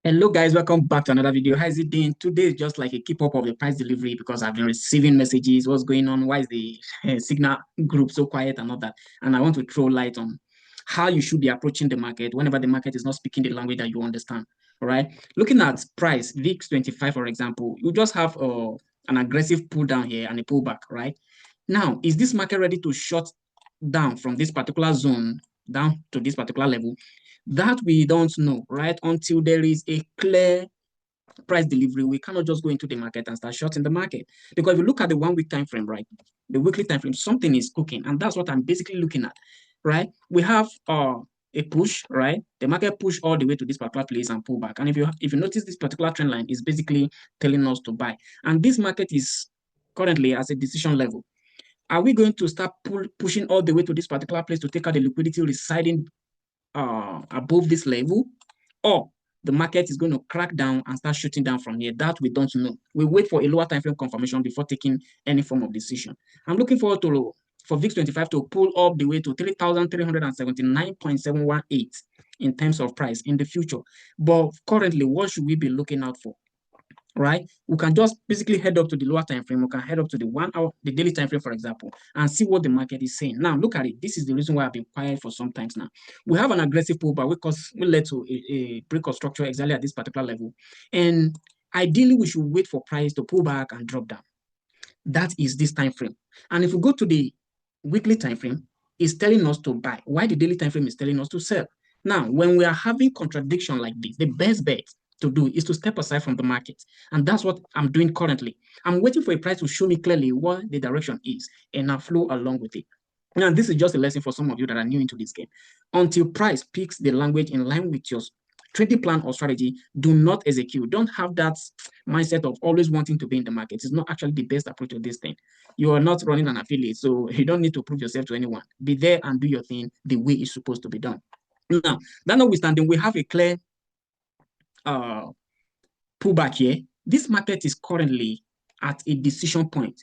Hello guys, welcome back to another video. How is it doing? Today is just like a keep up of the price delivery because I've been receiving messages. What's going on? Why is the signal group so quiet and all that? And I want to throw light on how you should be approaching the market whenever the market is not speaking the language that you understand. All right. Looking at price VIX 25, for example, you just have an aggressive pull down here and a pullback, right? Now, is this market ready to shut down from this particular zone down to this particular level? That we don't know, right? Until there is a clear price delivery, we cannot just go into the market and start shorting the market. Because if you look at the 1 week time frame, right? The weekly time frame, something is cooking, and that's what I'm basically looking at, right? We have a push, right? The market push all the way to this particular place and pull back. And if you notice, this particular trend line is basically telling us to buy. And this market is currently at a decision level. Are we going to start pushing all the way to this particular place to take out the liquidity residing above this level, or the market is going to crack down and start shooting down from here? That we don't know. We wait for a lower time frame confirmation before taking any form of decision. I'm looking forward to for VIX 25 to pull up the way to 3,379.718 in terms of price in the future. But currently, what should we be looking out for? Right? We can just basically head up to the lower time frame. We can head up to the 1 hour, the daily time frame, for example, and see what the market is saying. Now, look at it. This is the reason why I've been quiet for some times now. We have an aggressive pullback because we led to a break of structure exactly at this particular level. And ideally, we should wait for price to pull back and drop down. That is this time frame. And if we go to the weekly time frame, it's telling us to buy. Why the daily time frame is telling us to sell. Now, when we are having contradiction like this, the best bet to do is to step aside from the market. And that's what I'm doing currently. I'm waiting for a price to show me clearly what the direction is, and I flow along with it. Now, this is just a lesson for some of you that are new into this game. Until price picks the language in line with your trading plan or strategy, do not execute. Don't have that mindset of always wanting to be in the market. It's not actually the best approach to this thing. You are not running an affiliate, so you don't need to prove yourself to anyone. Be there and do your thing the way it's supposed to be done. Now, that notwithstanding, we have a clear pullback here. This market is currently at a decision point.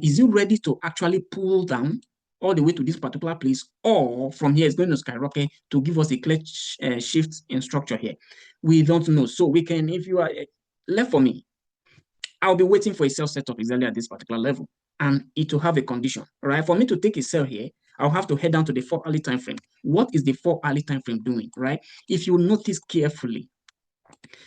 Is it ready to actually pull down all the way to this particular place, or from here it's going to skyrocket to give us a clear shift in structure here? We don't know. So we can, if you are left for me, I'll be waiting for a sell setup exactly at this particular level, and it will have a condition, right? For me to take a sell here, I'll have to head down to the 4-hourly time frame. What is the 4-hourly time frame doing, right? If you notice carefully,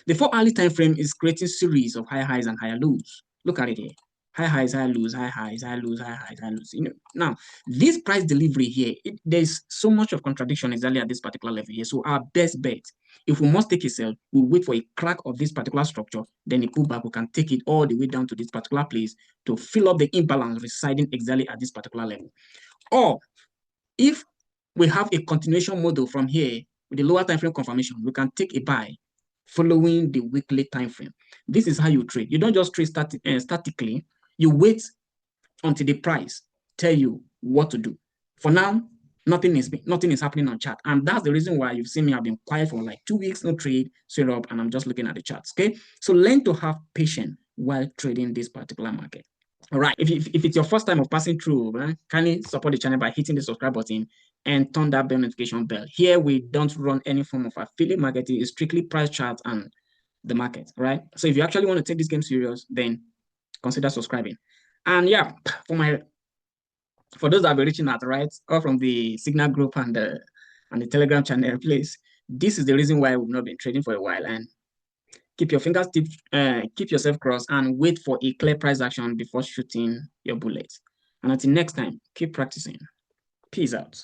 the 4-hourly time frame is creating series of high highs and higher lows. Look at it here. High highs, high lows, high highs, high lows, high highs, high lows. Now, this price delivery here, there's so much of contradiction exactly at this particular level here. So our best bet, if we must take a sell, we'll wait for a crack of this particular structure, then a pullback. We can take it all the way down to this particular place to fill up the imbalance residing exactly at this particular level. Or if we have a continuation model from here with the lower time frame confirmation, we can take a buy following the weekly time frame. This is how you trade. You don't just trade statically. You wait until the price tell you what to do. For now, nothing is happening on chart, and that's the reason why you've seen me. I've been quiet for like 2 weeks, no trade, straight up, and I'm just looking at the charts. Okay, so learn to have patience while trading this particular market. All right, if it's your first time of passing through, kindly support the channel by hitting the subscribe button and turn that bell notification bell. Here, we don't run any form of affiliate marketing. It's strictly price charts and the market, right? So if you actually want to take this game serious, then consider subscribing. And yeah, for those that have been reaching out, right, or from the Signal group and the Telegram channel, please, this is the reason why we've not been trading for a while. And keep your fingers deep, keep yourself crossed, and wait for a clear price action before shooting your bullets. And until next time, keep practicing. Peace out.